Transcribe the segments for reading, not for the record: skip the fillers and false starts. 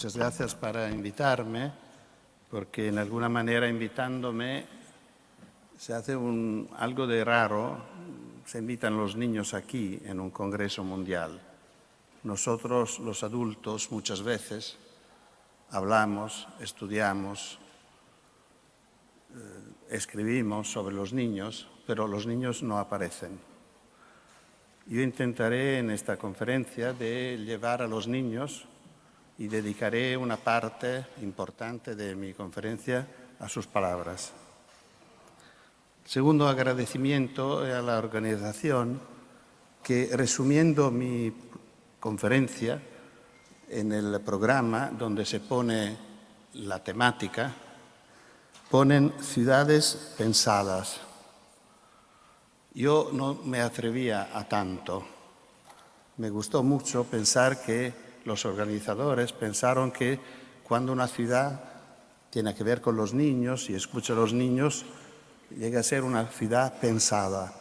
muchas gracias para invitarme, porque en alguna manera invitándome se hace algo de raro, se invitan los niños aquí en un congreso mundial. Nosotros, los adultos, muchas veces hablamos, estudiamos, escribimos sobre los niños, pero los niños no aparecen. Yo intentaré en esta conferencia de llevar a los niños y dedicaré una parte importante de mi conferencia a sus palabras. Segundo agradecimiento a la organización que, resumiendo mi conferencia en el programa donde se pone la temática, ponen ciudades pensadas. Yo no me atrevía a tanto. Me gustó mucho pensar que los organizadores pensaron que cuando una ciudad tiene que ver con los niños y escucha a los niños, llega a ser una ciudad pensada,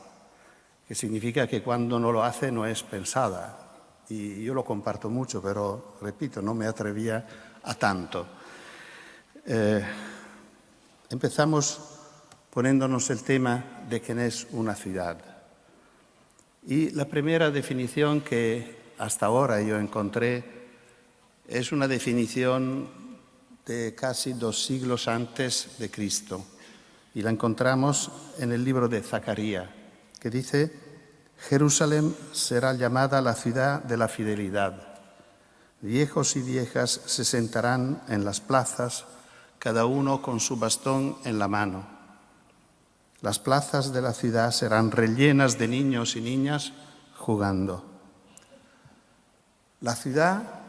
que significa que cuando no lo hace no es pensada. Y yo lo comparto mucho, pero, repito, no me atrevía a tanto. Empezamos poniéndonos el tema de quién es una ciudad. Y la primera definición que hasta ahora yo encontré es una definición de casi 2 siglos antes de Cristo. Y la encontramos en el libro de Zacarías, que dice: Jerusalén será llamada la ciudad de la fidelidad. Viejos y viejas se sentarán en las plazas, cada uno con su bastón en la mano. Las plazas de la ciudad serán rellenas de niños y niñas jugando. La ciudad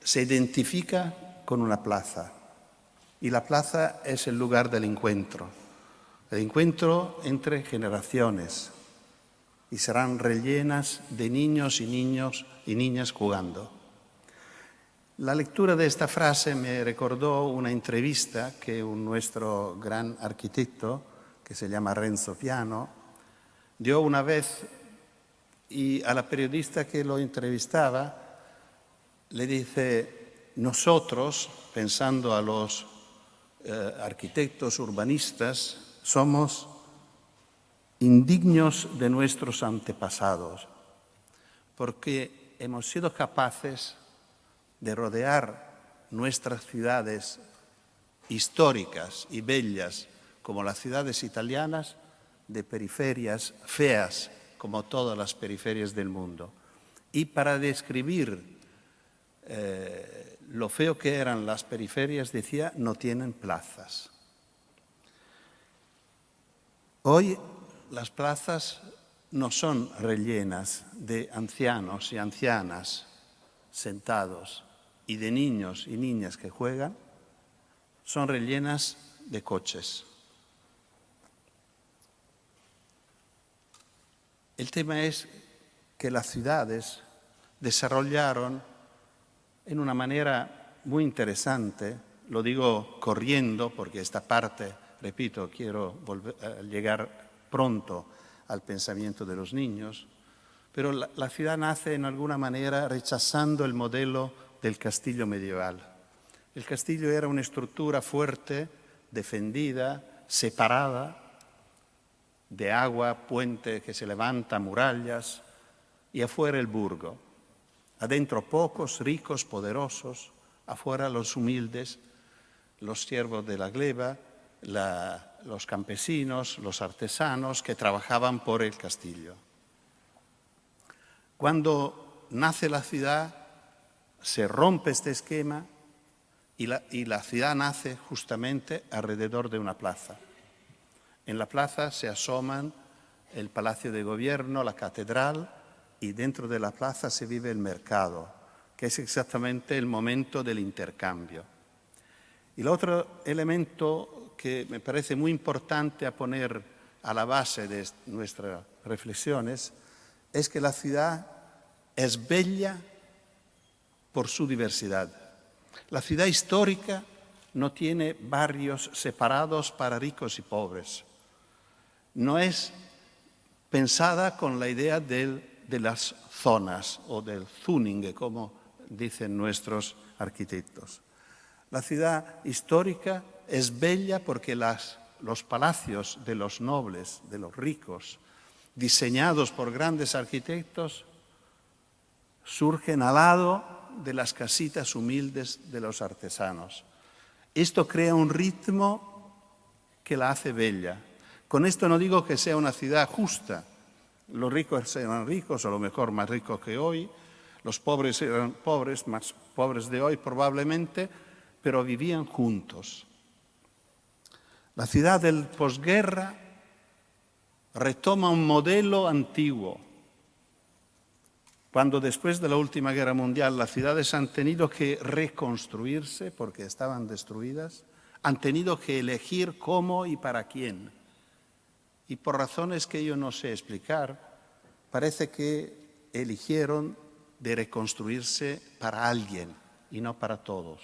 se identifica con una plaza y la plaza es el lugar del encuentro entre generaciones, y serán rellenas de niños y niñas jugando. La lectura de esta frase me recordó una entrevista que nuestro gran arquitecto, que se llama Renzo Piano, dio una vez, y a la periodista que lo entrevistaba le dice: nosotros, pensando a los arquitectos urbanistas, somos indignos de nuestros antepasados, porque hemos sido capaces de rodear nuestras ciudades históricas y bellas, como las ciudades italianas, de periferias feas, como todas las periferias del mundo. Y para describir lo feo que eran las periferias, decía: no tienen plazas. Hoy las plazas no son rellenas de ancianos y ancianas sentados y de niños y niñas que juegan, son rellenas de coches. El tema es que las ciudades desarrollaron en una manera muy interesante, lo digo corriendo porque esta parte, repito, quiero llegar pronto al pensamiento de los niños, pero la ciudad nace en alguna manera rechazando el modelo del castillo medieval. El castillo era una estructura fuerte, defendida, separada, de agua, puente que se levanta, murallas, y afuera el burgo. Adentro pocos, ricos, poderosos, afuera los humildes, los siervos de la gleba, los campesinos, los artesanos que trabajaban por el castillo. Cuando nace la ciudad, se rompe este esquema y la ciudad nace justamente alrededor de una plaza. En la plaza se asoman el Palacio de Gobierno, la catedral, y dentro de la plaza se vive el mercado, que es exactamente el momento del intercambio. Y el otro elemento que me parece muy importante a poner a la base de nuestras reflexiones es que la ciudad es bella por su diversidad. La ciudad histórica no tiene barrios separados para ricos y pobres. No es pensada con la idea de las zonas o del zoning, como dicen nuestros arquitectos. La ciudad histórica es bella porque los palacios de los nobles, de los ricos, diseñados por grandes arquitectos, surgen al lado de las casitas humildes de los artesanos. Esto crea un ritmo que la hace bella. Con esto no digo que sea una ciudad justa. Los ricos eran ricos, a lo mejor más ricos que hoy. Los pobres eran pobres, más pobres de hoy probablemente, pero vivían juntos. La ciudad del posguerra retoma un modelo antiguo. Cuando después de la última guerra mundial las ciudades han tenido que reconstruirse porque estaban destruidas, han tenido que elegir cómo y para quién. Y por razones que yo no sé explicar, parece que eligieron de reconstruirse para alguien y no para todos.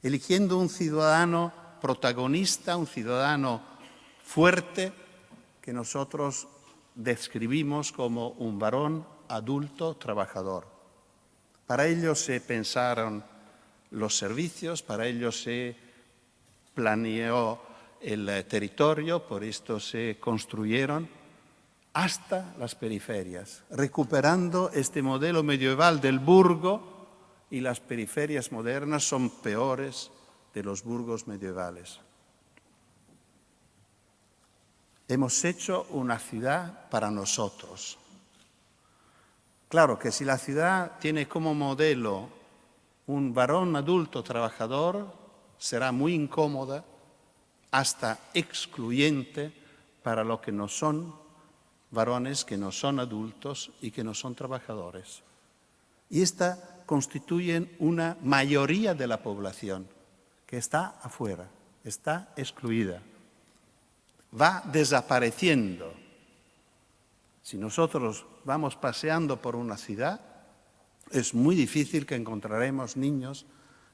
Eligiendo un ciudadano protagonista, un ciudadano fuerte, que nosotros describimos como un varón adulto trabajador. Para ello se pensaron los servicios, para ello se planeó el territorio, por esto se construyeron hasta las periferias, recuperando este modelo medieval del burgo, y las periferias modernas son peores de los burgos medievales. Hemos hecho una ciudad para nosotros. Claro que si la ciudad tiene como modelo un varón adulto trabajador, será muy incómoda, hasta excluyente para los que no son varones, que no son adultos y que no son trabajadores. Y esta constituyen una mayoría de la población que está afuera, está excluida, va desapareciendo. Si nosotros vamos paseando por una ciudad, es muy difícil que encontraremos niños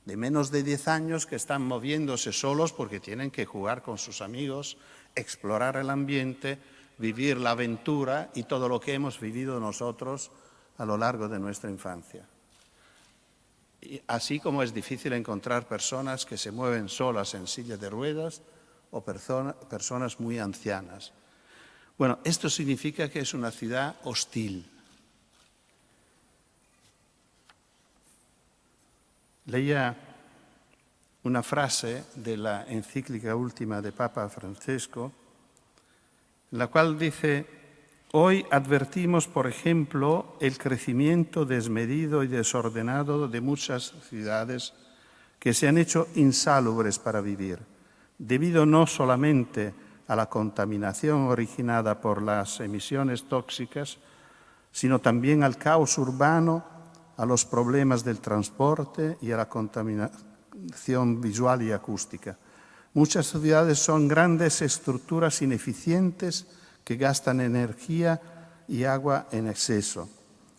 de menos de 10 años que están moviéndose solos porque tienen que jugar con sus amigos, explorar el ambiente, vivir la aventura y todo lo que hemos vivido nosotros a lo largo de nuestra infancia. Y así como es difícil encontrar personas que se mueven solas en silla de ruedas o personas muy ancianas. Bueno, esto significa que es una ciudad hostil. Leía una frase de la encíclica última de Papa Francesco, en la cual dice: hoy advertimos, por ejemplo, el crecimiento desmedido y desordenado de muchas ciudades que se han hecho insalubres para vivir, debido no solamente a la contaminación originada por las emisiones tóxicas, sino también al caos urbano, a los problemas del transporte y a la contaminación visual y acústica. Muchas ciudades son grandes estructuras ineficientes que gastan energía y agua en exceso.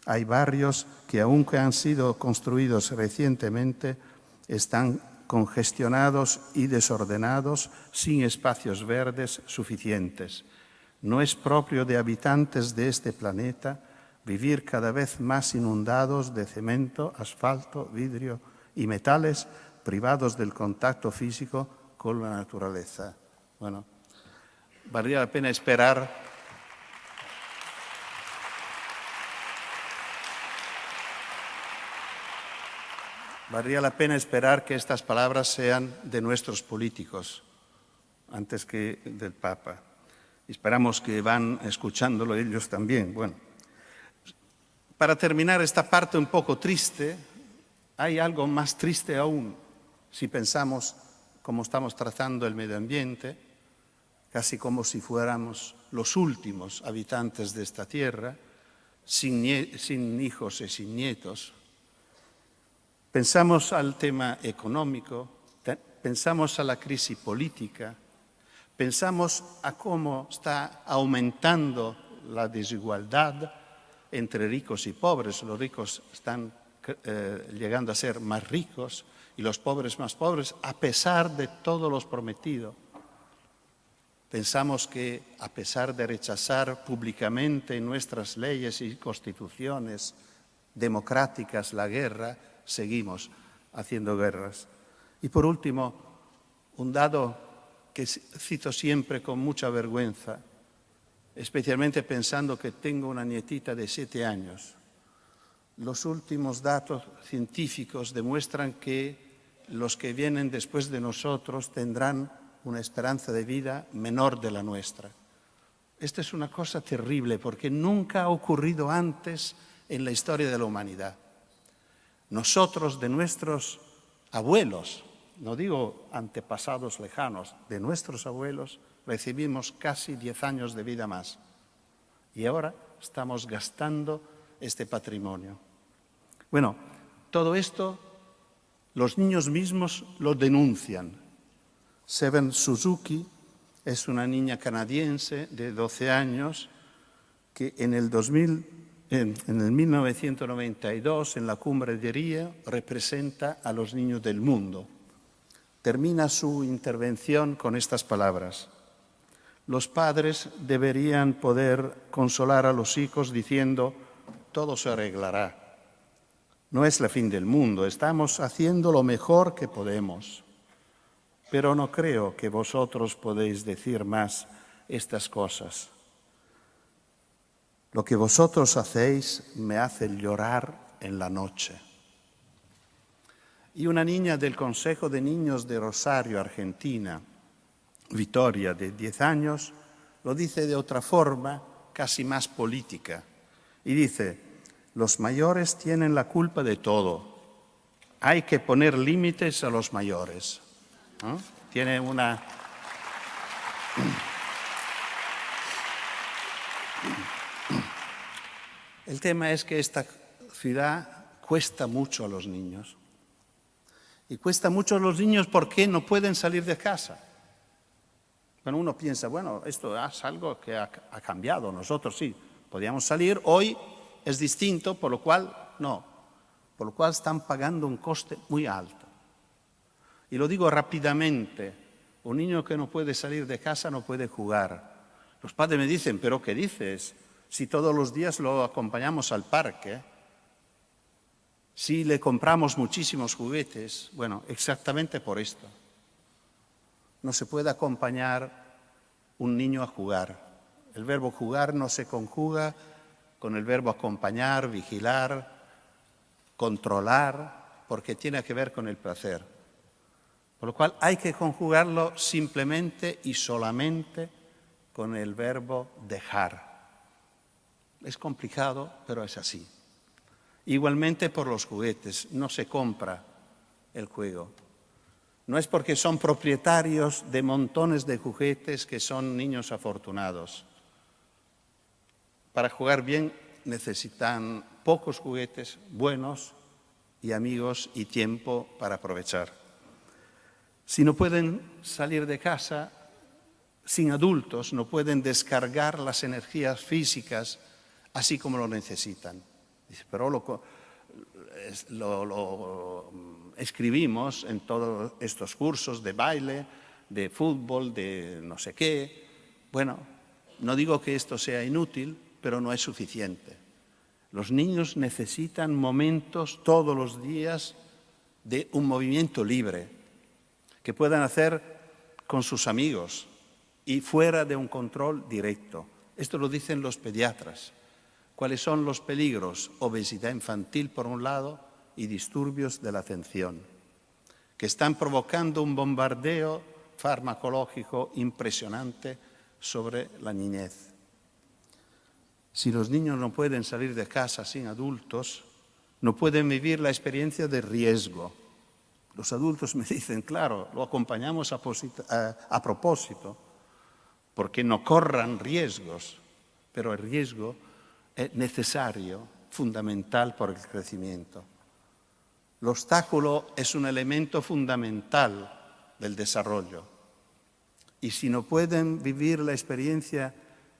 Hay barrios que, aunque han sido construidos recientemente, están congestionados y desordenados, sin espacios verdes suficientes. No es propio de habitantes de este planeta vivir cada vez más inundados de cemento, asfalto, vidrio y metales, privados del contacto físico con la naturaleza. Bueno, valdría la pena esperar que estas palabras sean de nuestros políticos antes que del Papa. Esperamos que van escuchándolo ellos también. Bueno, para terminar esta parte un poco triste, hay algo más triste aún si pensamos cómo estamos tratando el medio ambiente, casi como si fuéramos los últimos habitantes de esta tierra, sin hijos y sin nietos. Pensamos al tema económico, pensamos a la crisis política, pensamos a cómo está aumentando la desigualdad entre ricos y pobres. Los ricos están llegando a ser más ricos y los pobres más pobres, a pesar de todo lo prometido. Pensamos que, a pesar de rechazar públicamente en nuestras leyes y constituciones democráticas la guerra, seguimos. haciendo guerras. Y por último, un dato que cito siempre con mucha vergüenza, especialmente pensando que tengo una nietita de 7 años. Los últimos datos científicos demuestran que los que vienen después de nosotros tendrán una esperanza de vida menor de la nuestra. Esta es una cosa terrible porque nunca ha ocurrido antes en la historia de la humanidad. Nosotros, de nuestros abuelos, no digo antepasados lejanos, de nuestros abuelos, recibimos casi 10 años de vida más. Y ahora estamos gastando este patrimonio. Bueno, todo esto los niños mismos lo denuncian. Seven Suzuki es una niña canadiense de 12 años que en el 1992, en la cumbre de Río, representa a los niños del mundo. Termina su intervención con estas palabras: los padres deberían poder consolar a los hijos diciendo, todo se arreglará. No es el fin del mundo, estamos haciendo lo mejor que podemos. Pero no creo que vosotros podéis decir más estas cosas. Lo que vosotros hacéis me hace llorar en la noche. Y una niña del Consejo de Niños de Rosario, Argentina, Victoria, de 10 años, lo dice de otra forma, casi más política. Y dice, los mayores tienen la culpa de todo. Hay que poner límites a los mayores. ¿No? Tiene una... El tema es que esta ciudad cuesta mucho a los niños. Y cuesta mucho a los niños porque no pueden salir de casa. Bueno, uno piensa, bueno, esto es algo que ha cambiado. Nosotros sí, podíamos salir. Hoy es distinto, por lo cual no. Por lo cual están pagando un coste muy alto. Y lo digo rápidamente. Un niño que no puede salir de casa no puede jugar. Los padres me dicen, ¿pero qué dices? Si todos los días lo acompañamos al parque, si le compramos muchísimos juguetes, bueno, exactamente por esto. No se puede acompañar un niño a jugar. El verbo jugar no se conjuga con el verbo acompañar, vigilar, controlar, porque tiene que ver con el placer. Por lo cual hay que conjugarlo simplemente y solamente con el verbo dejar. Es complicado, pero es así. Igualmente por los juguetes, no se compra el juego. No es porque son propietarios de montones de juguetes que son niños afortunados. Para jugar bien necesitan pocos juguetes buenos y amigos y tiempo para aprovechar. Si no pueden salir de casa sin adultos, no pueden descargar las energías físicas así como lo necesitan. Dice, pero lo escribimos en todos estos cursos de baile, de fútbol, de no sé qué. Bueno, no digo que esto sea inútil, pero no es suficiente. Los niños necesitan momentos todos los días de un movimiento libre, que puedan hacer con sus amigos y fuera de un control directo. Esto lo dicen los pediatras. ¿Cuáles son los peligros? Obesidad infantil, por un lado, y disturbios de la atención, que están provocando un bombardeo farmacológico impresionante sobre la niñez. Si los niños no pueden salir de casa sin adultos, no pueden vivir la experiencia de riesgo. Los adultos me dicen, claro, lo acompañamos a propósito, porque no corran riesgos, pero el riesgo es necesario, fundamental por el crecimiento. El obstáculo es un elemento fundamental del desarrollo. Y si no pueden vivir la experiencia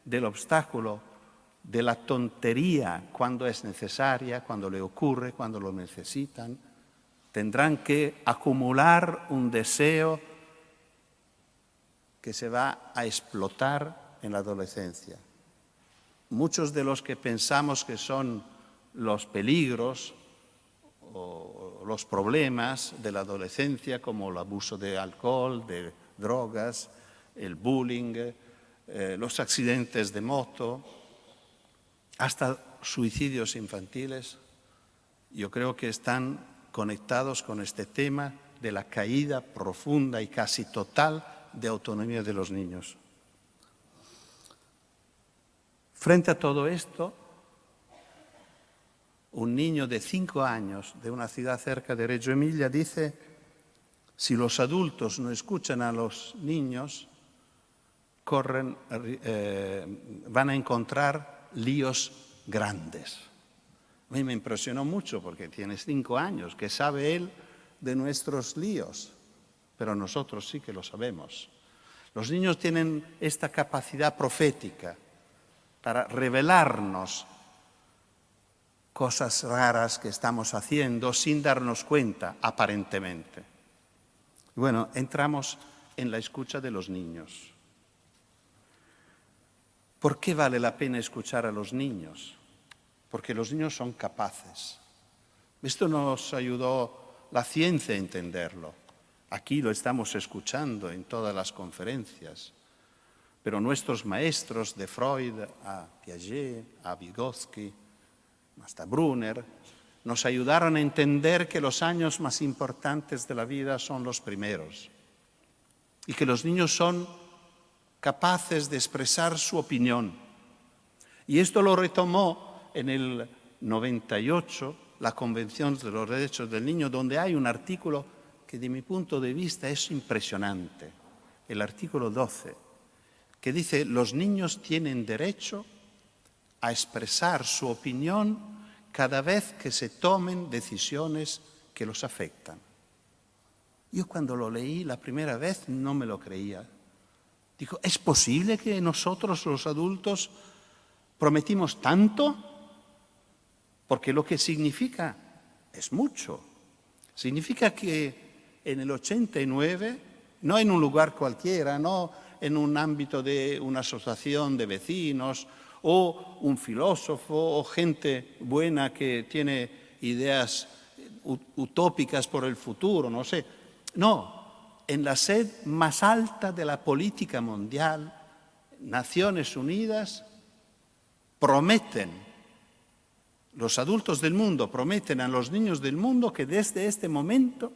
del obstáculo, de la tontería cuando es necesaria, cuando le ocurre, cuando lo necesitan, tendrán que acumular un deseo que se va a explotar en la adolescencia. Muchos de los que pensamos que son los peligros o los problemas de la adolescencia, como el abuso de alcohol, de drogas, el bullying, los accidentes de moto, hasta suicidios infantiles, yo creo que están conectados con este tema de la caída profunda y casi total de autonomía de los niños. Frente a todo esto, un niño de 5 años de una ciudad cerca de Reggio Emilia dice: si los adultos no escuchan a los niños, van a encontrar líos grandes. A mí me impresionó mucho porque tiene 5 años, que sabe él de nuestros líos, pero nosotros sí que lo sabemos. Los niños tienen esta capacidad profética para revelarnos cosas raras que estamos haciendo sin darnos cuenta, aparentemente. Bueno, entramos en la escucha de los niños. ¿Por qué vale la pena escuchar a los niños? Porque los niños son capaces. Esto nos ayudó la ciencia a entenderlo. Aquí lo estamos escuchando en todas las conferencias. Pero nuestros maestros, de Freud a Piaget, a Vygotsky, hasta Brunner, nos ayudaron a entender que los años más importantes de la vida son los primeros y que los niños son capaces de expresar su opinión. Y esto lo retomó en el 98 la Convención de los Derechos del Niño, donde hay un artículo que de mi punto de vista es impresionante, el artículo 12, que dice: los niños tienen derecho a expresar su opinión cada vez que se tomen decisiones que los afectan. Yo cuando lo leí la primera vez no me lo creía. Digo, ¿es posible que nosotros los adultos prometimos tanto? Porque lo que significa es mucho. Significa que en el 89, no en un lugar cualquiera, no en un ámbito de una asociación de vecinos o un filósofo o gente buena que tiene ideas utópicas por el futuro, no sé. No, en la sede más alta de la política mundial, Naciones Unidas prometen, los adultos del mundo prometen a los niños del mundo que desde este momento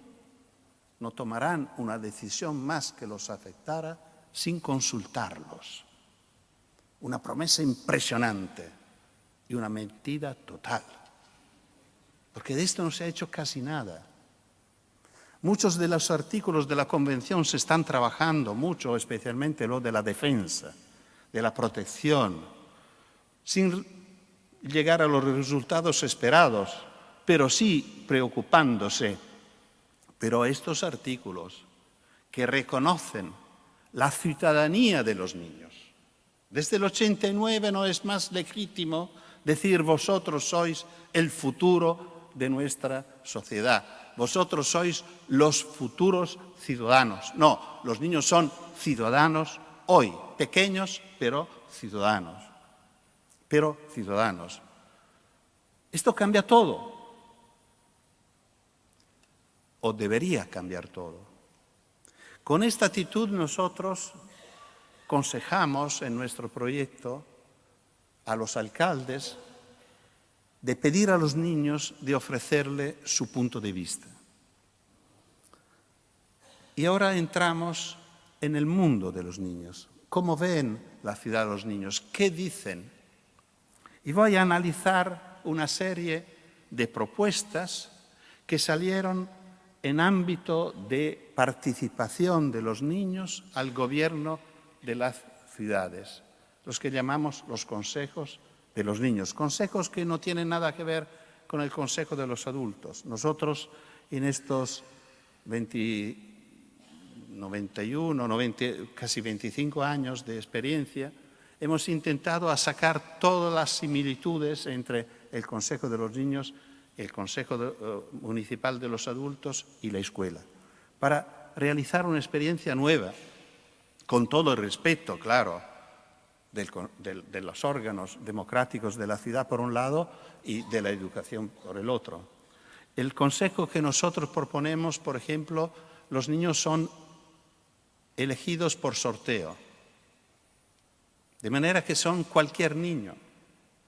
no tomarán una decisión más que los afectara sin consultarlos. Una promesa impresionante y una mentira total. Porque de esto no se ha hecho casi nada. Muchos de los artículos de la Convención se están trabajando mucho, especialmente lo de la defensa, de la protección, sin llegar a los resultados esperados, pero sí preocupándose. Pero estos artículos que reconocen la ciudadanía de los niños, desde el 89 no es más legítimo decir vosotros sois el futuro de nuestra sociedad. Vosotros sois los futuros ciudadanos. No, los niños son ciudadanos hoy, pequeños, pero ciudadanos. Esto cambia todo. O debería cambiar todo. Con esta actitud nosotros aconsejamos en nuestro proyecto a los alcaldes de pedir a los niños de ofrecerle su punto de vista. Y ahora entramos en el mundo de los niños. ¿Cómo ven la ciudad los niños? ¿Qué dicen? Y voy a analizar una serie de propuestas que salieron en ámbito de participación de los niños al gobierno de las ciudades, los que llamamos los consejos de los niños, consejos que no tienen nada que ver con el consejo de los adultos. Nosotros en estos 90, casi 25 años de experiencia, hemos intentado sacar todas las similitudes entre el consejo de los niños, el consejo municipal de los adultos y la escuela, para realizar una experiencia nueva, con todo el respeto, claro, de los órganos democráticos de la ciudad por un lado y de la educación por el otro. El consejo que nosotros proponemos, por ejemplo, los niños son elegidos por sorteo, de manera que son cualquier niño,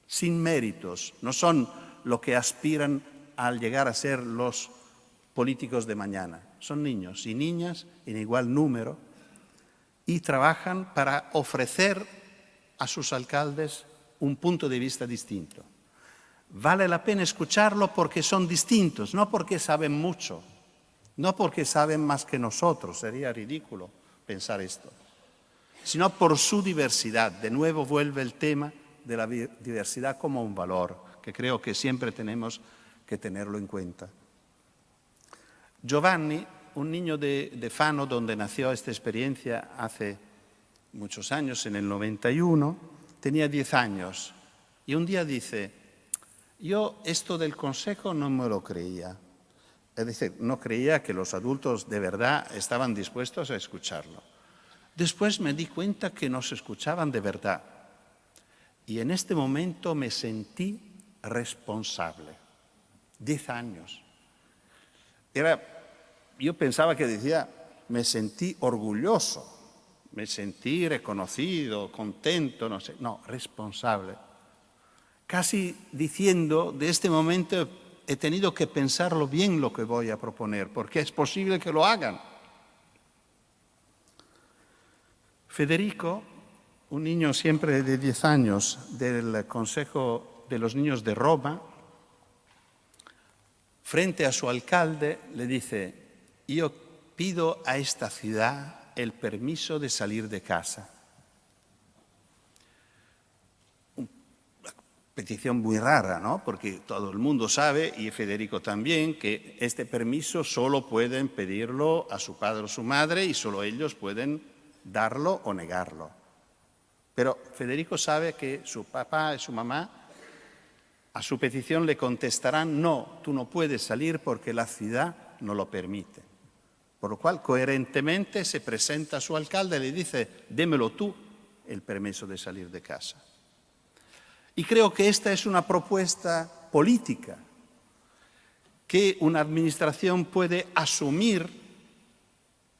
sin méritos, no son lo que aspiran al llegar a ser los políticos de mañana. Son niños y niñas en igual número y trabajan para ofrecer a sus alcaldes un punto de vista distinto. Vale la pena escucharlo porque son distintos, no porque saben mucho, no porque saben más que nosotros, sería ridículo pensar esto, sino por su diversidad. De nuevo vuelve el tema de la diversidad como un valor, que creo que siempre tenemos que tenerlo en cuenta. Giovanni, un niño de Fano, donde nació esta experiencia hace muchos años, en el 91, tenía 10 años y un día dice: yo esto del consejo no me lo creía. Es decir, no creía que los adultos de verdad estaban dispuestos a escucharlo. Después me di cuenta que nos escuchaban de verdad. Y en este momento me sentí responsable. 10 años. Yo pensaba que decía, me sentí orgulloso, me sentí reconocido, contento, no sé. No, responsable. Casi diciendo, de este momento he tenido que pensarlo bien lo que voy a proponer, porque es posible que lo hagan. Federico, un niño siempre de 10 años del Consejo de los Niños de Roma, frente a su alcalde le dice: yo pido a esta ciudad el permiso de salir de casa. Petición muy rara, ¿no? Porque todo el mundo sabe, y Federico también, que este permiso solo pueden pedirlo a su padre o su madre y solo ellos pueden darlo o negarlo. Pero Federico sabe que su papá y su mamá a su petición le contestarán: no, tú no puedes salir porque la ciudad no lo permite. Por lo cual, coherentemente, se presenta a su alcalde y le dice: démelo tú el permiso de salir de casa. Y creo que esta es una propuesta política que una administración puede asumir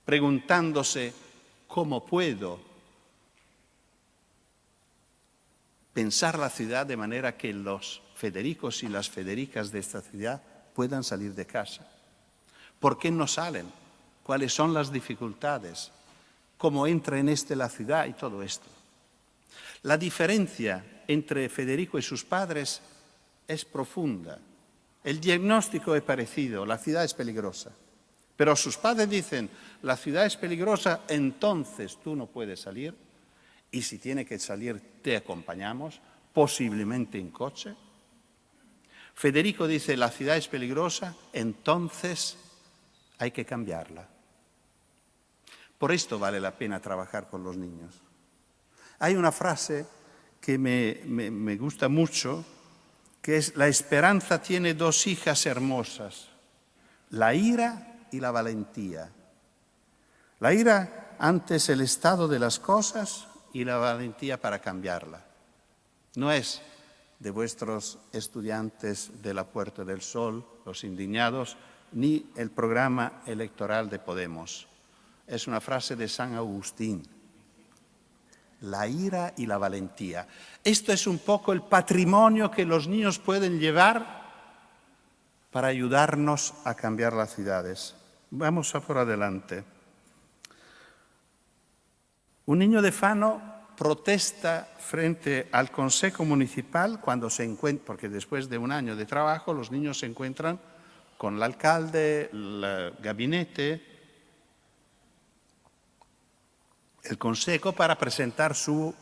preguntándose: ¿cómo puedo pensar la ciudad de manera que los Federicos y las Federicas de esta ciudad puedan salir de casa? ¿Por qué no salen? ¿Cuáles son las dificultades? ¿Cómo entra en la ciudad y todo esto? La diferencia entre Federico y sus padres es profunda. El diagnóstico es parecido, la ciudad es peligrosa. Pero sus padres dicen: la ciudad es peligrosa, entonces tú no puedes salir, y si tiene que salir te acompañamos, posiblemente en coche. Federico dice: la ciudad es peligrosa, entonces hay que cambiarla. Por esto vale la pena trabajar con los niños. Hay una frase que me gusta mucho, que es: la esperanza tiene dos hijas hermosas, la ira y la valentía. La ira ante el estado de las cosas y la valentía para cambiarla. No es de vuestros estudiantes de la Puerta del Sol, los indignados, ni el programa electoral de Podemos. Es una frase de San Agustín. La ira y la valentía. Esto es un poco el patrimonio que los niños pueden llevar para ayudarnos a cambiar las ciudades. Vamos a por adelante. Un niño de Fano protesta frente al Consejo Municipal cuando se encuentra, porque después de un año de trabajo los niños se encuentran con el alcalde, el gabinete, el consejo, para presentar sus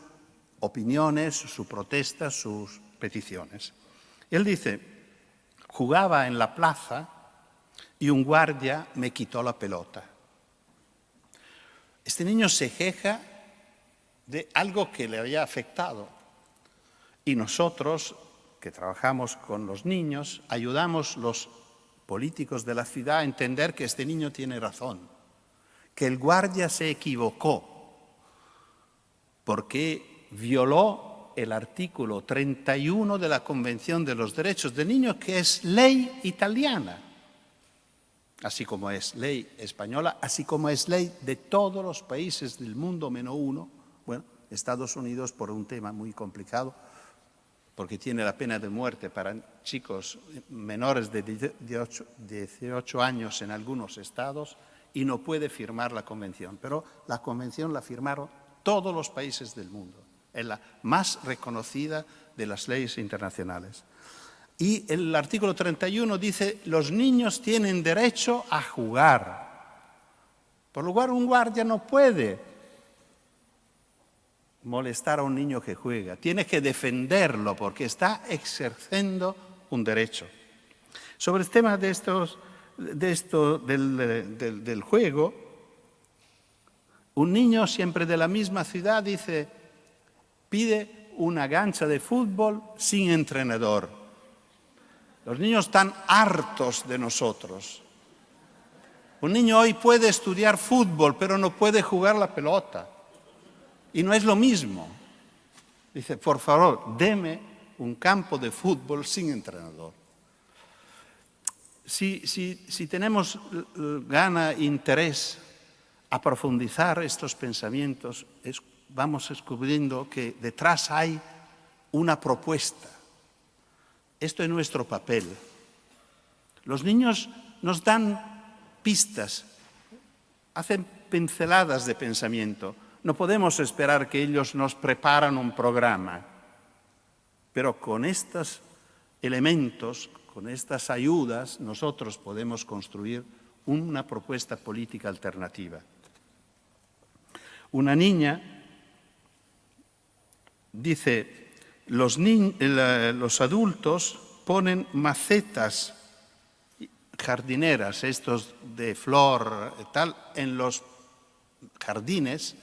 opiniones, sus protestas, sus peticiones. Él dice: jugaba en la plaza y un guardia me quitó la pelota. Este niño se queja de algo que le había afectado. Y nosotros, que trabajamos con los niños, ayudamos a los políticos de la ciudad a entender que este niño tiene razón, que el guardia se equivocó, porque violó el artículo 31 de la Convención de los Derechos del Niño, que es ley italiana. así como es ley española, así como es ley de todos los países del mundo menos uno. Bueno, Estados Unidos por un tema muy complicado, porque tiene la pena de muerte para chicos menores de 18 años en algunos estados y no puede firmar la convención. Pero la convención la firmaron todos los países del mundo. Es la más reconocida de las leyes internacionales. Y el artículo 31 dice, los niños tienen derecho a jugar. Por lo cual un guardia no puede molestar a un niño que juega. Tiene que defenderlo porque está ejerciendo un derecho. Sobre el tema del juego, un niño siempre de la misma ciudad dice, pide una cancha de fútbol sin entrenador. Los niños están hartos de nosotros. Un niño hoy puede estudiar fútbol, pero no puede jugar la pelota. Y no es lo mismo. Dice, por favor, deme un campo de fútbol sin entrenador. Si tenemos gana, interés a profundizar estos pensamientos, vamos descubriendo que detrás hay una propuesta. Esto es nuestro papel. Los niños nos dan pistas, hacen pinceladas de pensamiento. No podemos esperar que ellos nos preparen un programa, pero con estos elementos, con estas ayudas, nosotros podemos construir una propuesta política alternativa. Una niña dice, los adultos ponen macetas jardineras, estos de flor y tal, en los jardines,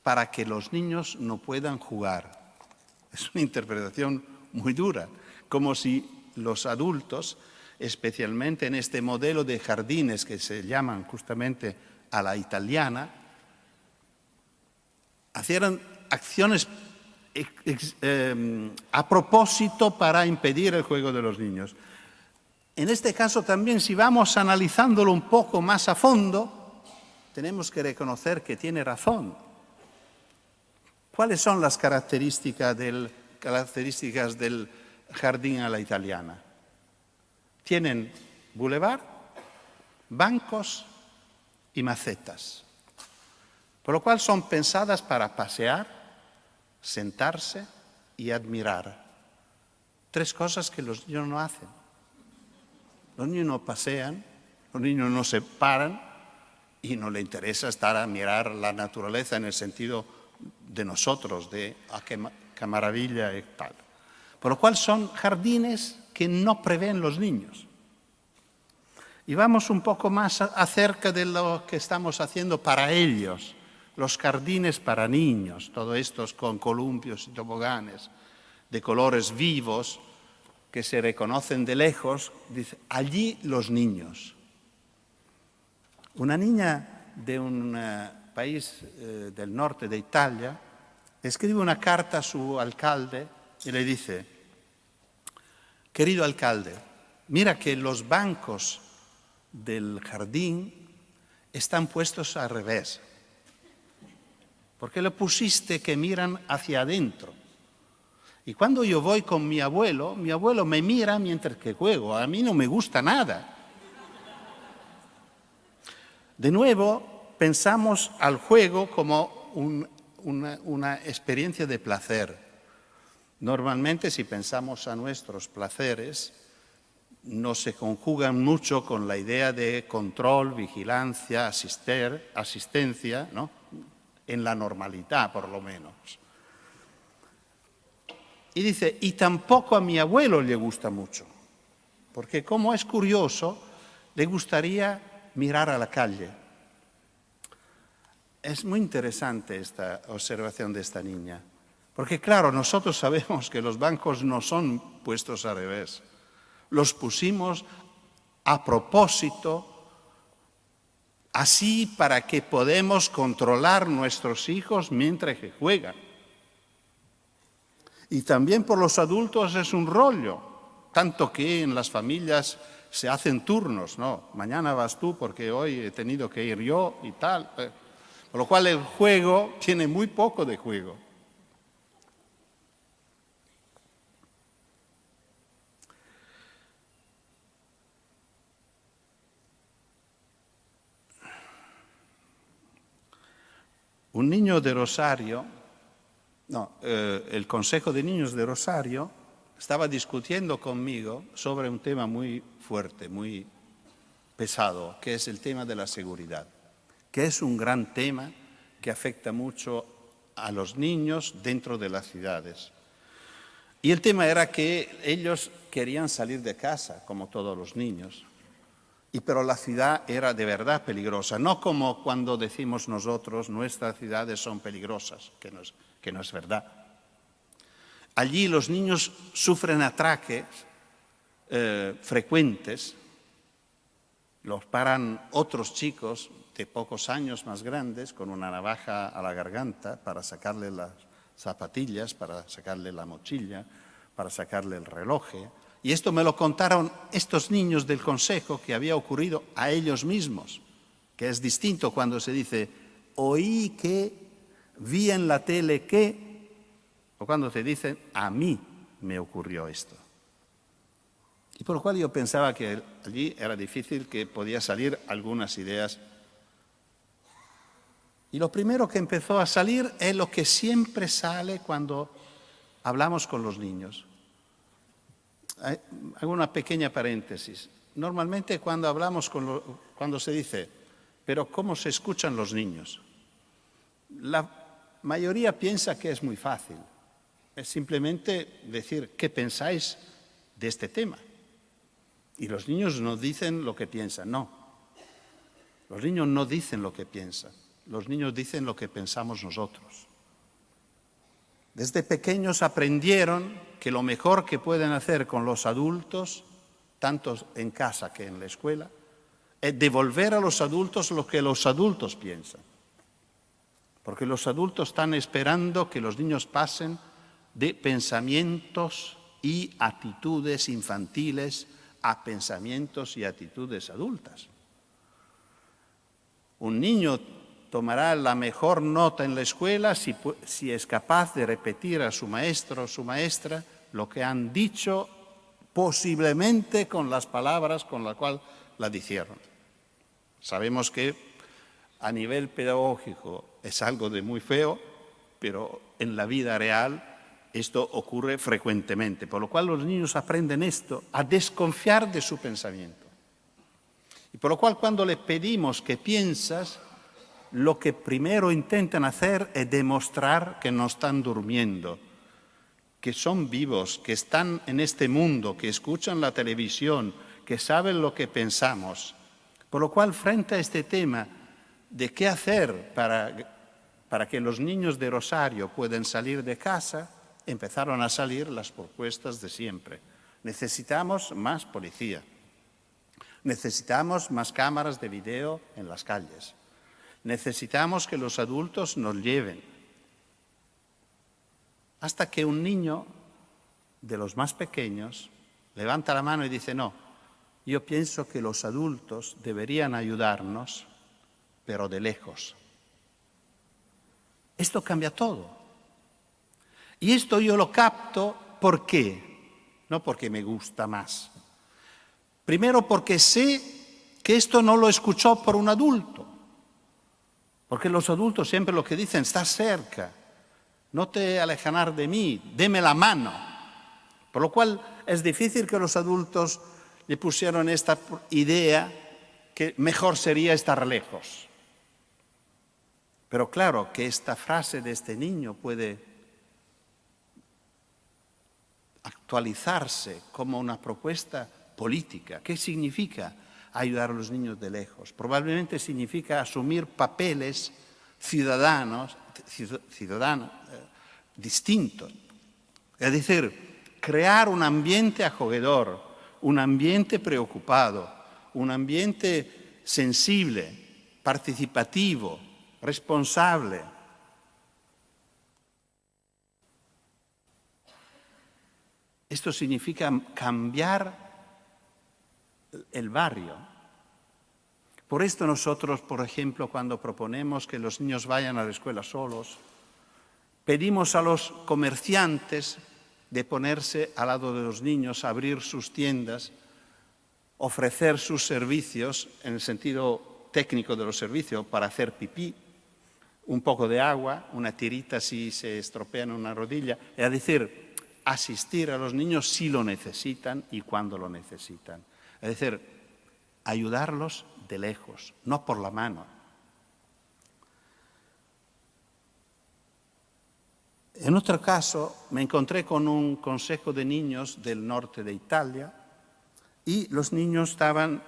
para que los niños no puedan jugar. Es una interpretación muy dura, como si los adultos, especialmente en este modelo de jardines que se llaman justamente a la italiana, hicieran acciones a propósito para impedir el juego de los niños. En este caso también, si vamos analizándolo un poco más a fondo, tenemos que reconocer que tiene razón. ¿Cuáles son las características del jardín a la italiana? Tienen bulevar, bancos y macetas, por lo cual son pensadas para pasear, sentarse y admirar. Tres cosas que los niños no hacen. Los niños no pasean, los niños no se paran y no les interesa estar a mirar la naturaleza en el sentido de nosotros, de qué maravilla y tal. Por lo cual son jardines que no prevén los niños. Y vamos un poco más acerca de lo que estamos haciendo para ellos, los jardines para niños, todos estos con columpios y toboganes de colores vivos que se reconocen de lejos, dice, allí los niños. Una niña de un país del norte de Italia escribe una carta a su alcalde y le dice, querido alcalde, mira que los bancos del jardín están puestos al revés. ¿Por qué le pusiste que miran hacia adentro? Y cuando yo voy con mi abuelo me mira mientras que juego. A mí no me gusta nada. De nuevo, pensamos al juego como una experiencia de placer. Normalmente, si pensamos a nuestros placeres, no se conjugan mucho con la idea de control, vigilancia, asistencia, ¿no? En la normalidad, por lo menos. Y dice, y tampoco a mi abuelo le gusta mucho, porque como es curioso, le gustaría mirar a la calle. Es muy interesante esta observación de esta niña, porque claro, nosotros sabemos que los bancos no son puestos al revés. Los pusimos a propósito, así para que podamos controlar nuestros hijos mientras que juegan. Y también por los adultos es un rollo, tanto que en las familias se hacen turnos, ¿no? Mañana vas tú porque hoy he tenido que ir yo y tal. Por lo cual el juego tiene muy poco de juego. Un niño de Rosario, el Consejo de Niños de Rosario estaba discutiendo conmigo sobre un tema muy fuerte, muy pesado, que es el tema de la seguridad, que es un gran tema que afecta mucho a los niños dentro de las ciudades. Y el tema era que ellos querían salir de casa, como todos los niños, pero la ciudad era de verdad peligrosa, no como cuando decimos nosotros nuestras ciudades son peligrosas, que no es verdad. Allí los niños sufren atraques frecuentes, los paran otros chicos de pocos años más grandes con una navaja a la garganta para sacarle las zapatillas, para sacarle la mochila, para sacarle el reloj. Y esto me lo contaron estos niños del consejo, que había ocurrido a ellos mismos, que es distinto cuando se dice, oí que, vi en la tele que, o cuando se dice, a mí me ocurrió esto. Y por lo cual yo pensaba que allí era difícil, que podía salir algunas ideas. Y lo primero que empezó a salir es lo que siempre sale cuando hablamos con los niños. Hago una pequeña paréntesis. Normalmente cuando hablamos cuando se dice, pero ¿cómo se escuchan los niños? La mayoría piensa que es muy fácil. Es simplemente decir, ¿qué pensáis de este tema? Y los niños no dicen lo que piensan, no. Los niños no dicen lo que piensan. Los niños dicen lo que pensamos nosotros. Desde pequeños aprendieron que lo mejor que pueden hacer con los adultos, tanto en casa que en la escuela, es devolver a los adultos lo que los adultos piensan. Porque los adultos están esperando que los niños pasen de pensamientos y actitudes infantiles a pensamientos y actitudes adultas. Un niño tomará la mejor nota en la escuela si es capaz de repetir a su maestro o su maestra lo que han dicho, posiblemente con las palabras con las cuales la dijeron. Sabemos que a nivel pedagógico es algo de muy feo, pero en la vida real esto ocurre frecuentemente, por lo cual los niños aprenden esto, a desconfiar de su pensamiento. Y por lo cual cuando les pedimos que piensas, lo que primero intentan hacer es demostrar que no están durmiendo, que son vivos, que están en este mundo, que escuchan la televisión, que saben lo que pensamos. Por lo cual, frente a este tema de qué hacer para que los niños de Rosario puedan salir de casa, empezaron a salir las propuestas de siempre. Necesitamos más policía. Necesitamos más cámaras de video en las calles. Necesitamos que los adultos nos lleven. Hasta que un niño de los más pequeños levanta la mano y dice, no, yo pienso que los adultos deberían ayudarnos, pero de lejos. Esto cambia todo. Y esto yo lo capto, ¿por qué? No porque me gusta más. Primero porque sé que esto no lo escuchó por un adulto. Porque los adultos siempre lo que dicen, estás cerca, no te alejarás de mí, deme la mano. Por lo cual es difícil que los adultos le pusieron esta idea que mejor sería estar lejos. Pero claro que esta frase de este niño puede actualizarse como una propuesta política. ¿Qué significa ayudar a los niños de lejos? Probablemente significa asumir papeles ciudadanos distintos. Es decir, crear un ambiente acogedor, un ambiente preocupado, un ambiente sensible, participativo, responsable. Esto significa cambiar el barrio. Por esto nosotros, por ejemplo, cuando proponemos que los niños vayan a la escuela solos, pedimos a los comerciantes de ponerse al lado de los niños, abrir sus tiendas, ofrecer sus servicios, en el sentido técnico de los servicios, para hacer pipí, un poco de agua, una tirita si se estropea en una rodilla, es decir, asistir a los niños si lo necesitan y cuando lo necesitan. Es decir, ayudarlos de lejos, no por la mano. En otro caso, me encontré con un consejo de niños del norte de Italia y los niños estaban,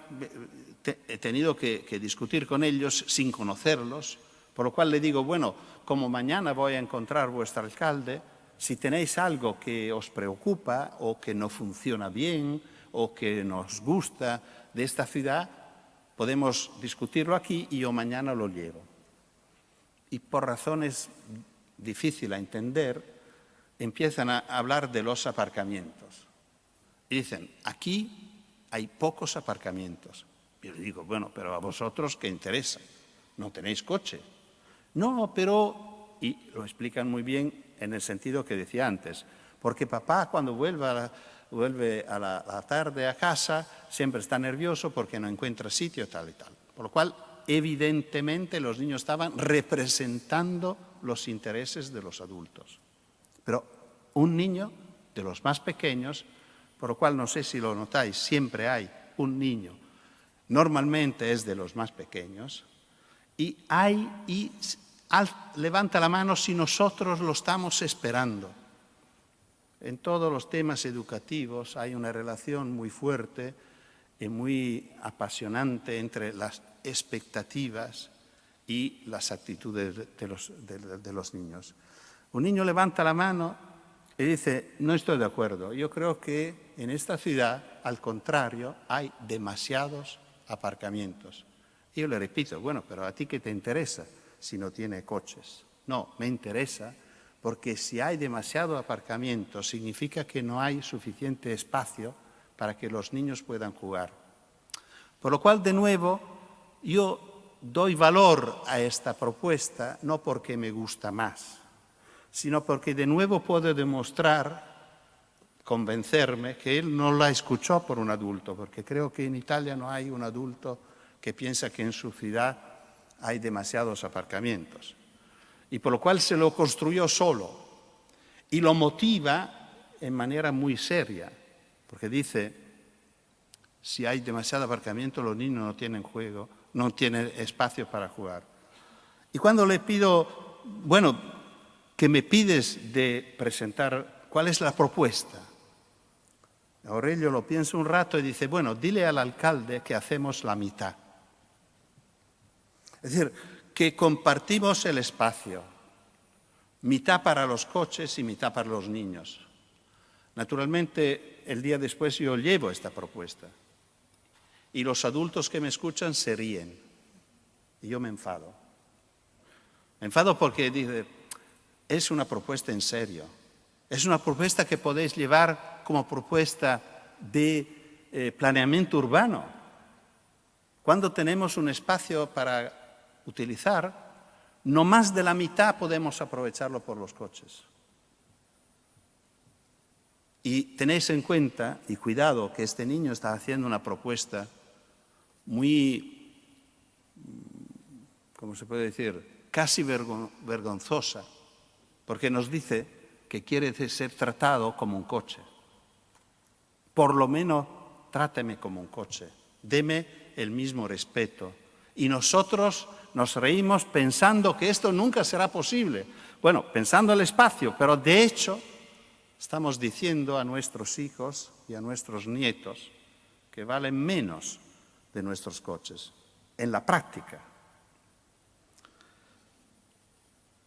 he tenido que discutir con ellos sin conocerlos, por lo cual le digo, bueno, como mañana voy a encontrar vuestro alcalde, si tenéis algo que os preocupa o que no funciona bien o que nos gusta de esta ciudad, podemos discutirlo aquí y yo mañana lo llevo. Y por razones difíciles a entender, empiezan a hablar de los aparcamientos. Y dicen, aquí hay pocos aparcamientos. Yo le digo, bueno, pero a vosotros ¿qué interesa? ¿No tenéis coche? No, pero, y lo explican muy bien en el sentido que decía antes, porque papá cuando vuelve a la tarde a casa siempre está nervioso porque no encuentra sitio tal y tal. Por lo cual, evidentemente, los niños estaban representando los intereses de los adultos. Pero un niño de los más pequeños, por lo cual no sé si lo notáis, siempre hay un niño, normalmente es de los más pequeños, y levanta la mano si nosotros lo estamos esperando. En todos los temas educativos hay una relación muy fuerte y muy apasionante entre las expectativas y las actitudes de los niños. Un niño levanta la mano y dice, no estoy de acuerdo, yo creo que en esta ciudad, al contrario, hay demasiados aparcamientos. Y yo le repito, bueno, pero ¿a ti qué te interesa si no tiene coches? No, me interesa porque si hay demasiado aparcamiento significa que no hay suficiente espacio para que los niños puedan jugar. Por lo cual, de nuevo, yo doy valor a esta propuesta no porque me gusta más, sino porque de nuevo puedo demostrar, convencerme, que él no la escuchó por un adulto, porque creo que en Italia no hay un adulto que piensa que en su ciudad hay demasiados aparcamientos. Y por lo cual se lo construyó solo y lo motiva en manera muy seria, porque dice, si hay demasiado aparcamiento los niños no tienen juego, no tienen espacio para jugar. Y cuando le pido, bueno, que me pides de presentar, ¿cuál es la propuesta? Aurelio lo piensa un rato y dice, bueno, dile al alcalde que hacemos la mitad. Es decir, que compartimos el espacio, mitad para los coches y mitad para los niños. Naturalmente, el día después yo llevo esta propuesta y los adultos que me escuchan se ríen y yo me enfado. Me enfado porque dice, es una propuesta en serio, es una propuesta que podéis llevar como propuesta de planeamiento urbano. Cuando tenemos un espacio para utilizar, no más de la mitad podemos aprovecharlo por los coches. Y tenéis en cuenta, y cuidado, que este niño está haciendo una propuesta muy, ¿cómo se puede decir?, casi vergonzosa, porque nos dice que quiere ser tratado como un coche. Por lo menos, tráteme como un coche, deme el mismo respeto. Y nosotros nos reímos pensando que esto nunca será posible. Bueno, pensando el espacio, pero de hecho estamos diciendo a nuestros hijos y a nuestros nietos que valen menos de nuestros coches, en la práctica.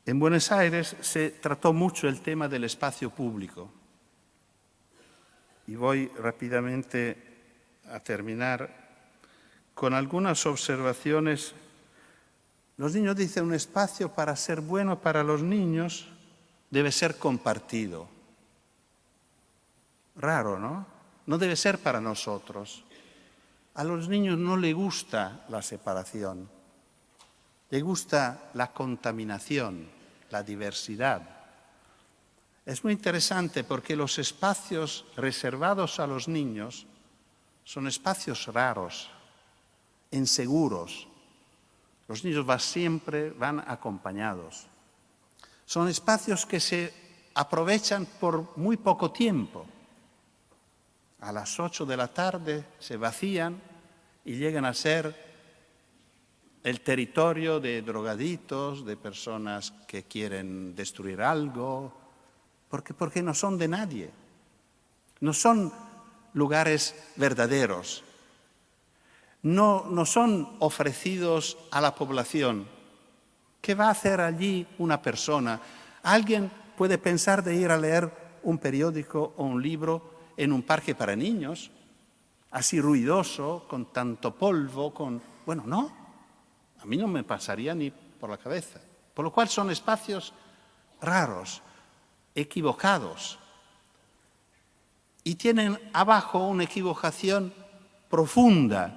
En Buenos Aires se trató mucho el tema del espacio público. Y voy rápidamente a terminar con algunas observaciones. Los niños dicen, un espacio para ser bueno para los niños debe ser compartido. Raro, ¿no? No debe ser para nosotros. A los niños no les gusta la separación, les gusta la contaminación, la diversidad. Es muy interesante porque los espacios reservados a los niños son espacios raros, inseguros. Los niños siempre van acompañados. Son espacios que se aprovechan por muy poco tiempo. A las 8 de la tarde se vacían y llegan a ser el territorio de drogaditos, de personas que quieren destruir algo, porque no son de nadie. No son lugares verdaderos. No son ofrecidos a la población. ¿Qué va a hacer allí una persona? Alguien puede pensar de ir a leer un periódico o un libro en un parque para niños, así ruidoso, con tanto polvo, Bueno, no, a mí no me pasaría ni por la cabeza. Por lo cual son espacios raros, equivocados, y tienen abajo una equivocación profunda,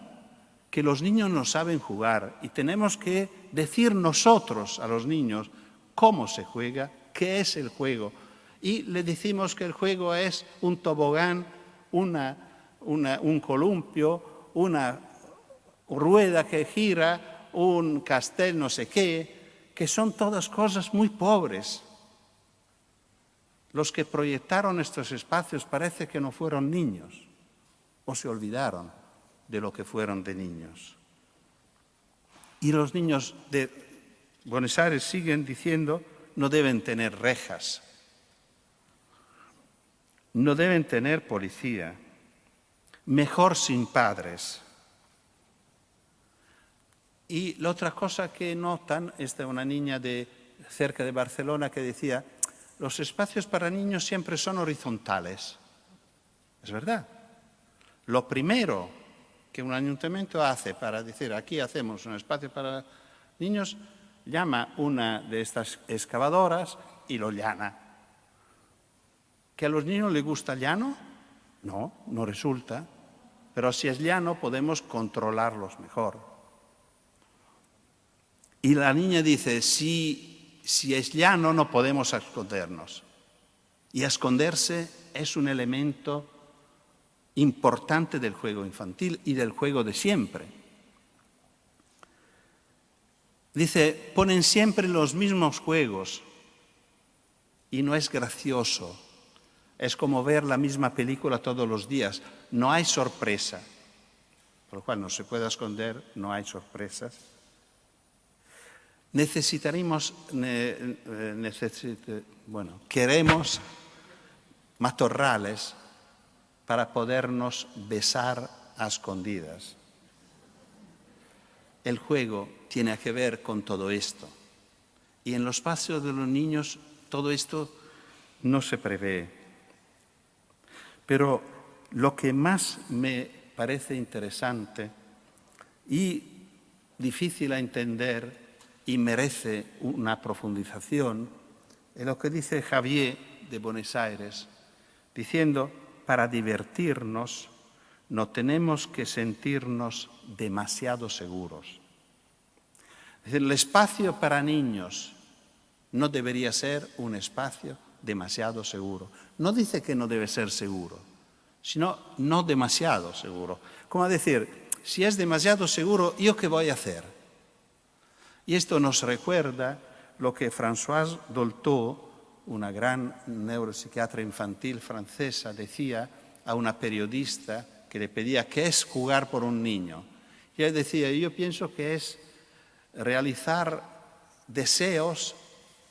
que los niños no saben jugar, y tenemos que decir nosotros a los niños cómo se juega, qué es el juego. Y le decimos que el juego es un tobogán, un columpio, una rueda que gira, un castel no sé qué, que son todas cosas muy pobres. Los que proyectaron estos espacios parece que no fueron niños o se olvidaron de lo que fueron de niños. Y los niños de Buenos Aires siguen diciendo no deben tener rejas, no deben tener policía, mejor sin padres. Y la otra cosa que notan es de una niña cerca de Barcelona que decía, los espacios para niños siempre son horizontales. Es verdad. Lo primero que un ayuntamiento hace para decir aquí hacemos un espacio para niños, llama una de estas excavadoras y lo llana. ¿Que a los niños les gusta llano? No, no resulta. Pero si es llano podemos controlarlos mejor. Y la niña dice, si es llano no podemos escondernos. Y esconderse es un elemento importante del juego infantil y del juego de siempre. Dice, ponen siempre los mismos juegos y no es gracioso. Es como ver la misma película todos los días. No hay sorpresa. Por lo cual no se puede esconder, no hay sorpresas. Queremos matorrales para podernos besar a escondidas. El juego tiene que ver con todo esto. Y en los espacios de los niños todo esto no se prevé. Pero lo que más me parece interesante y difícil a entender y merece una profundización es lo que dice Javier de Buenos Aires, diciendo, para divertirnos no tenemos que sentirnos demasiado seguros. Es decir, el espacio para niños no debería ser un espacio demasiado seguro. No dice que no debe ser seguro, sino no demasiado seguro. Como decir, si es demasiado seguro, ¿yo qué voy a hacer? Y esto nos recuerda lo que Françoise Dolto, una gran neuropsiquiatra infantil francesa, decía a una periodista que le pedía qué es jugar por un niño. Y ella decía, yo pienso que es realizar deseos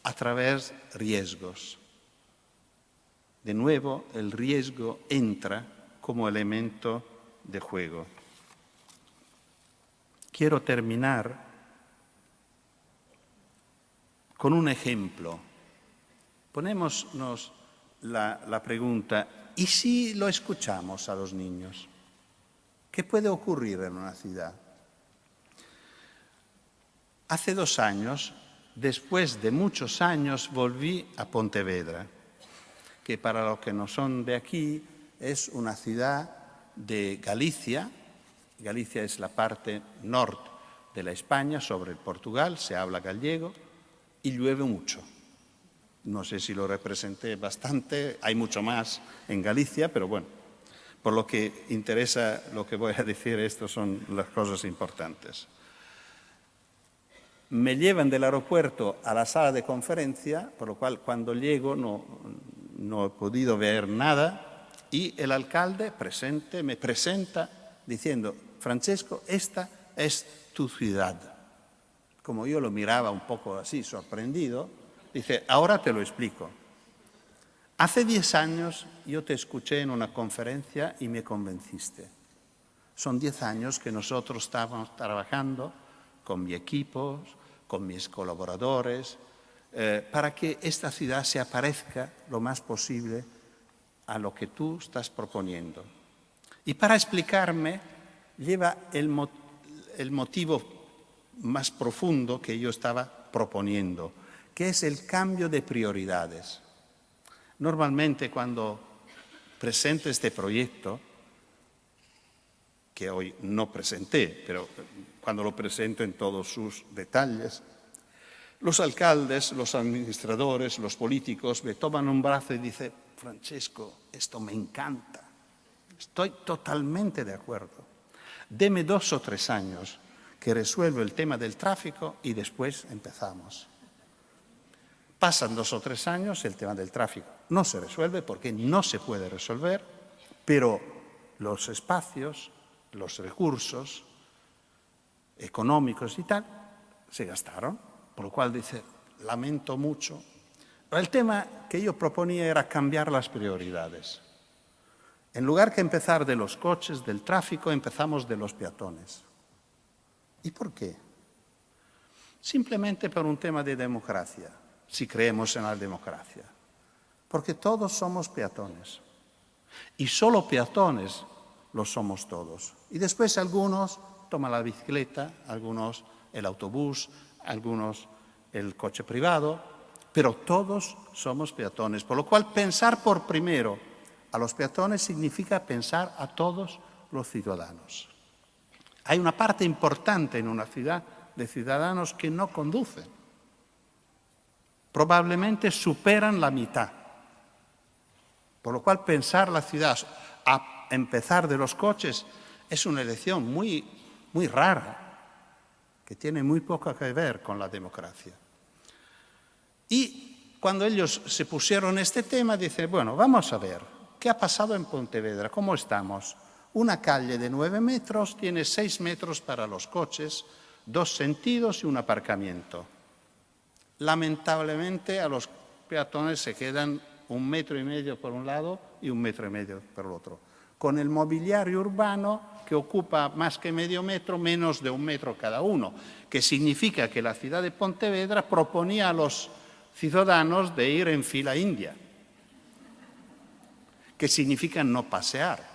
a través de riesgos. De nuevo, el riesgo entra como elemento de juego. Quiero terminar con un ejemplo. Ponémonos la pregunta, ¿y si lo escuchamos a los niños? ¿Qué puede ocurrir en una ciudad? Hace 2 años, después de muchos años, volví a Pontevedra, que para los que no son de aquí es una ciudad de Galicia, Galicia es la parte norte de la España, sobre el Portugal, se habla gallego y llueve mucho. No sé si lo representé bastante, hay mucho más en Galicia, pero bueno, por lo que interesa lo que voy a decir, estas son las cosas importantes. Me llevan del aeropuerto a la sala de conferencia, por lo cual cuando llego no he podido ver nada, y el alcalde me presenta diciendo: Francesco, esta es tu ciudad. Como yo lo miraba un poco así, sorprendido, dice: ahora te lo explico. Hace 10 años yo te escuché en una conferencia y me convenciste. Son 10 años que nosotros estamos trabajando con mi equipo, con mis colaboradores, para que esta ciudad se aparezca lo más posible a lo que tú estás proponiendo. Y para explicarme, lleva el motivo más profundo que yo estaba proponiendo, que es el cambio de prioridades. Normalmente cuando presento este proyecto, que hoy no presenté, pero cuando lo presento en todos sus detalles, los alcaldes, los administradores, los políticos me toman un brazo y dicen: Francesco, esto me encanta, estoy totalmente de acuerdo. Deme 2 o 3 años que resuelvo el tema del tráfico y después empezamos. Pasan 2 o 3 años, el tema del tráfico no se resuelve porque no se puede resolver, pero los espacios, los recursos económicos y tal, se gastaron, por lo cual dice: lamento mucho. El tema que yo proponía era cambiar las prioridades. En lugar que empezar de los coches, del tráfico, empezamos de los peatones. ¿Y por qué? Simplemente por un tema de democracia, si creemos en la democracia. Porque todos somos peatones. Y solo peatones lo somos todos. Y después algunos toman la bicicleta, algunos el autobús, algunos el coche privado, pero todos somos peatones. Por lo cual pensar por primero a los peatones significa pensar a todos los ciudadanos. Hay una parte importante en una ciudad de ciudadanos que no conducen. Probablemente superan la mitad. Por lo cual pensar la ciudad a empezar de los coches es una elección muy rara, que tiene muy poco que ver con la democracia. Y cuando ellos se pusieron este tema, dicen: bueno, vamos a ver, ¿qué ha pasado en Pontevedra? ¿Cómo estamos? Una calle de 9 metros tiene 6 metros para los coches, 2 sentidos y un aparcamiento. Lamentablemente a los peatones se quedan 1,5 metros por un lado y 1,5 metros por el otro. Con el mobiliario urbano que ocupa más que medio metro, menos de 1 metro cada uno, que significa que la ciudad de Pontevedra proponía a los ciudadanos de ir en fila india, que significa no pasear.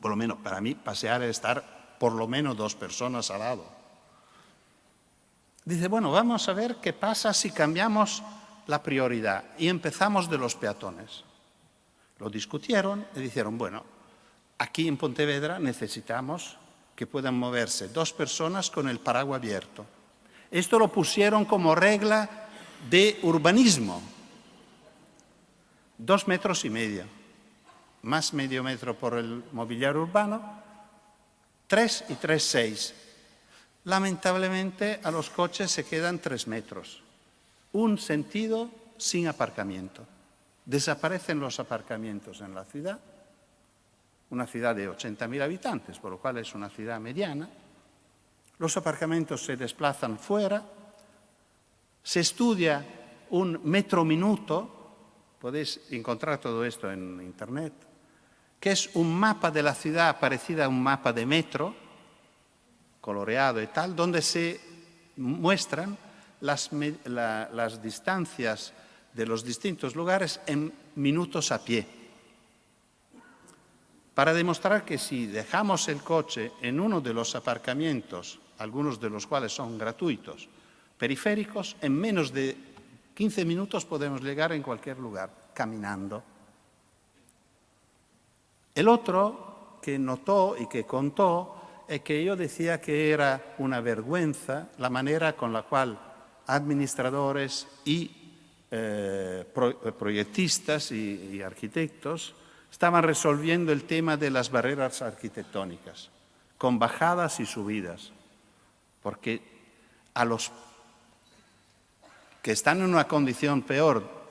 Por lo menos para mí pasear es estar por lo menos 2 personas al lado. Dice: bueno, vamos a ver qué pasa si cambiamos la prioridad y empezamos de los peatones. Lo discutieron y dijeron: bueno, aquí en Pontevedra necesitamos que puedan moverse 2 personas con el paraguas abierto. Esto lo pusieron como regla de urbanismo. 2,5 metros, más medio metro por el mobiliario urbano, 3 y 3, 6. Lamentablemente a los coches se quedan 3 metros. Un sentido sin aparcamiento. Desaparecen los aparcamientos en la ciudad, una ciudad de 80.000 habitantes, por lo cual es una ciudad mediana. Los aparcamientos se desplazan fuera, se estudia un metro minuto, podéis encontrar todo esto en internet, que es un mapa de la ciudad parecido a un mapa de metro, coloreado y tal, donde se muestran las distancias de los distintos lugares en minutos a pie, para demostrar que si dejamos el coche en uno de los aparcamientos, algunos de los cuales son gratuitos, periféricos, en menos de 15 minutos podemos llegar en cualquier lugar, caminando. El otro que notó y que contó es que yo decía que era una vergüenza la manera con la cual administradores y proyectistas y arquitectos estaban resolviendo el tema de las barreras arquitectónicas, con bajadas y subidas, porque a los que están en una condición peor,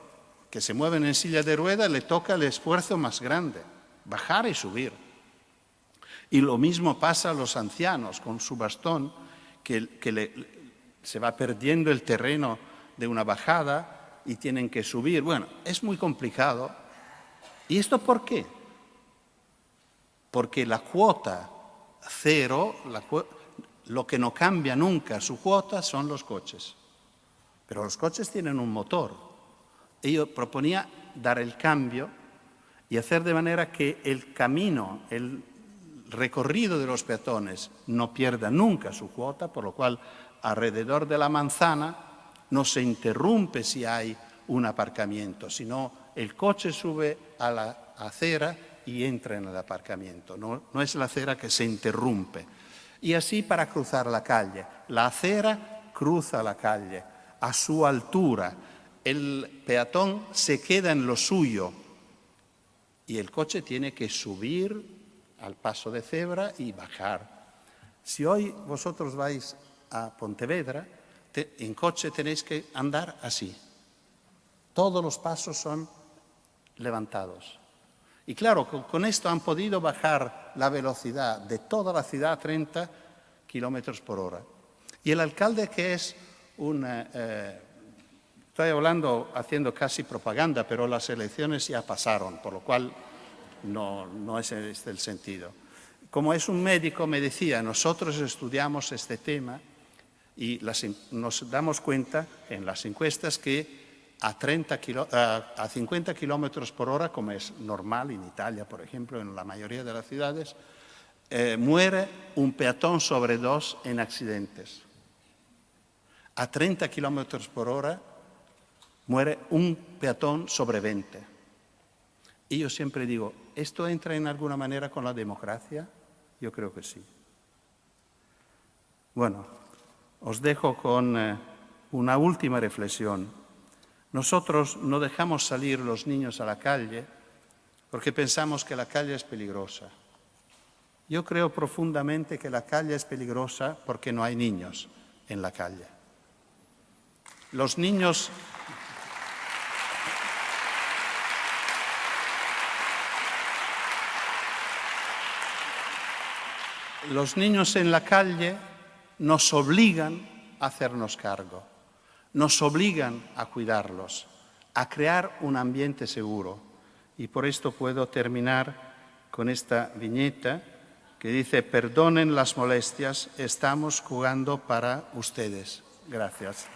que se mueven en silla de ruedas, le toca el esfuerzo más grande, bajar y subir. Y lo mismo pasa a los ancianos con su bastón, se va perdiendo el terreno de una bajada y tienen que subir. Bueno, es muy complicado. ¿Y esto por qué? Porque la cuota cero, lo que no cambia nunca su cuota son los coches. Pero los coches tienen un motor. Y yo proponía dar el cambio y hacer de manera que el camino, el recorrido de los peatones no pierda nunca su cuota, por lo cual alrededor de la manzana no se interrumpe si hay un aparcamiento, sino el coche sube a la acera y entra en el aparcamiento. No es la acera que se interrumpe. Y así para cruzar la calle. La acera cruza la calle a su altura. El peatón se queda en lo suyo y el coche tiene que subir al paso de cebra y bajar. Si hoy vosotros vais a Pontevedra, en coche tenéis que andar así. Todos los pasos son levantados. Y claro, con esto han podido bajar la velocidad de toda la ciudad a 30 kilómetros por hora. Y el alcalde, que es estoy hablando, haciendo casi propaganda, pero las elecciones ya pasaron, por lo cual no es este el sentido. Como es un médico, me decía, nosotros estudiamos este tema y nos damos cuenta en las encuestas que a 50 kilómetros por hora, como es normal en Italia, por ejemplo, en la mayoría de las ciudades, muere un peatón sobre dos en accidentes. A 30 kilómetros por hora muere un peatón sobre 20. Y yo siempre digo, ¿esto entra en alguna manera con la democracia? Yo creo que sí. Bueno, os dejo con una última reflexión. Nosotros no dejamos salir los niños a la calle porque pensamos que la calle es peligrosa. Yo creo profundamente que la calle es peligrosa porque no hay niños en la calle. Los niños en la calle nos obligan a hacernos cargo, nos obligan a cuidarlos, a crear un ambiente seguro. Y por esto puedo terminar con esta viñeta que dice: perdonen las molestias, estamos jugando para ustedes. Gracias.